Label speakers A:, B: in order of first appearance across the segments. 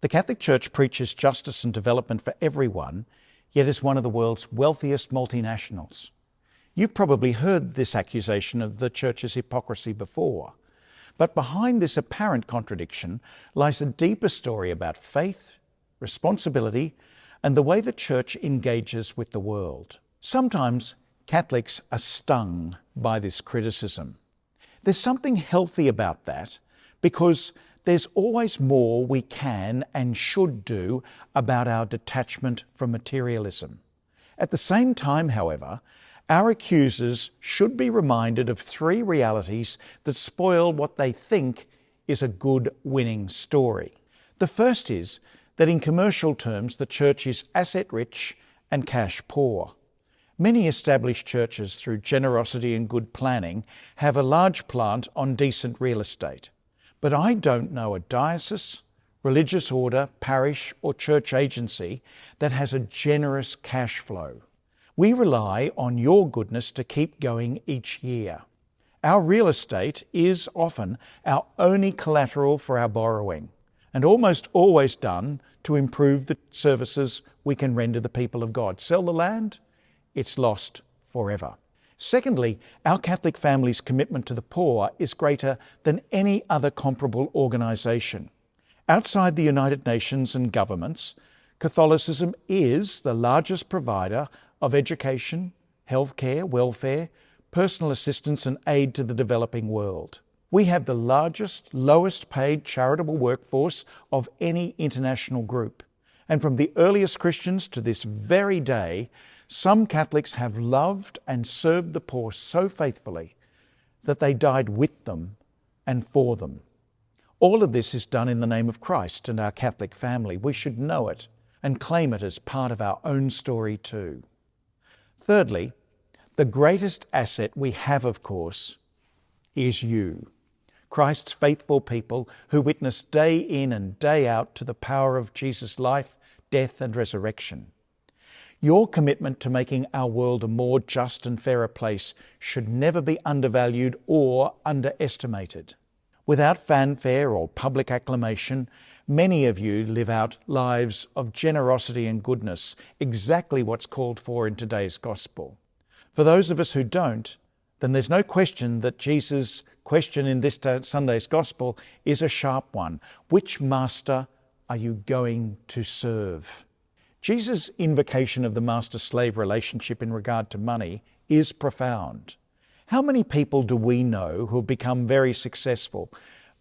A: The Catholic Church preaches justice and development for everyone, yet is one of the world's wealthiest multinationals. You've probably heard this accusation of the Church's hypocrisy before, but behind this apparent contradiction lies a deeper story about faith, responsibility, and the way the Church engages with the world. Sometimes Catholics are stung by this criticism. There's something healthy about that, because there's always more we can and should do about our detachment from materialism. At the same time, however, our accusers should be reminded of three realities that spoil what they think is a good winning story. The first is that in commercial terms, the Church is asset-rich and cash-poor. Many established churches, through generosity and good planning, have a large plant on decent real estate. But I don't know a diocese, religious order, parish, or church agency that has a generous cash flow. We rely on your goodness to keep going each year. Our real estate is often our only collateral for our borrowing, and almost always done to improve the services we can render the people of God. Sell the land, it's lost forever. Secondly, our Catholic family's commitment to the poor is greater than any other comparable organisation. Outside the United Nations and governments, Catholicism is the largest provider of education, healthcare, welfare, personal assistance and aid to the developing world. We have the largest, lowest paid charitable workforce of any international group. And from the earliest Christians to this very day, some Catholics have loved and served the poor so faithfully that they died with them and for them. All of this is done in the name of Christ and our Catholic family. We should know it and claim it as part of our own story too. Thirdly, the greatest asset we have, of course, is you, Christ's faithful people who witness day in and day out to the power of Jesus' life, death and resurrection. Your commitment to making our world a more just and fairer place should never be undervalued or underestimated. Without fanfare or public acclamation, many of you live out lives of generosity and goodness, exactly what's called for in today's gospel. For those of us who don't, then there's no question that Jesus' question in this Sunday's gospel is a sharp one. Which master are you going to serve? Jesus' invocation of the master-slave relationship in regard to money is profound. How many people do we know who have become very successful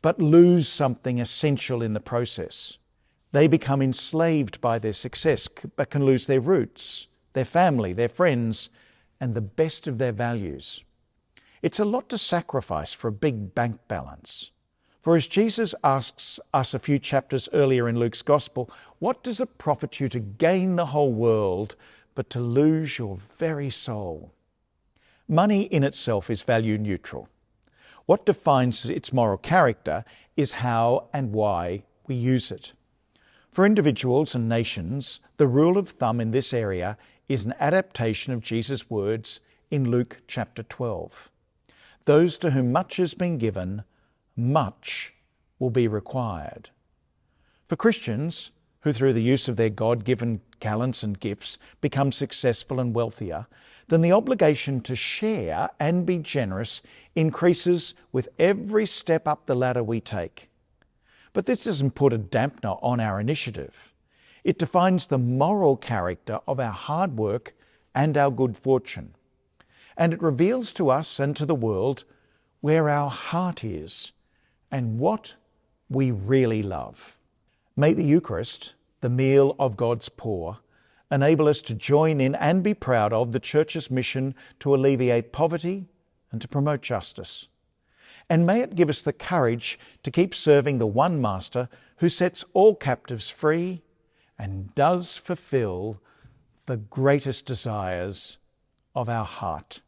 A: but lose something essential in the process? They become enslaved by their success but can lose their roots, their family, their friends, and the best of their values. It's a lot to sacrifice for a big bank balance. For as Jesus asks us a few chapters earlier in Luke's Gospel, what does it profit you to gain the whole world but to lose your very soul? Money in itself is value neutral. What defines its moral character is how and why we use it. For individuals and nations, the rule of thumb in this area is an adaptation of Jesus' words in Luke chapter 12. Those to whom much has been given, much will be required. For Christians who through the use of their God-given talents and gifts become successful and wealthier, then the obligation to share and be generous increases with every step up the ladder we take. But this doesn't put a dampener on our initiative. It defines the moral character of our hard work and our good fortune. And it reveals to us and to the world where our heart is and what we really love. May the Eucharist, the meal of God's poor, enable us to join in and be proud of the Church's mission to alleviate poverty and to promote justice. And may it give us the courage to keep serving the one Master who sets all captives free and does fulfill the greatest desires of our heart.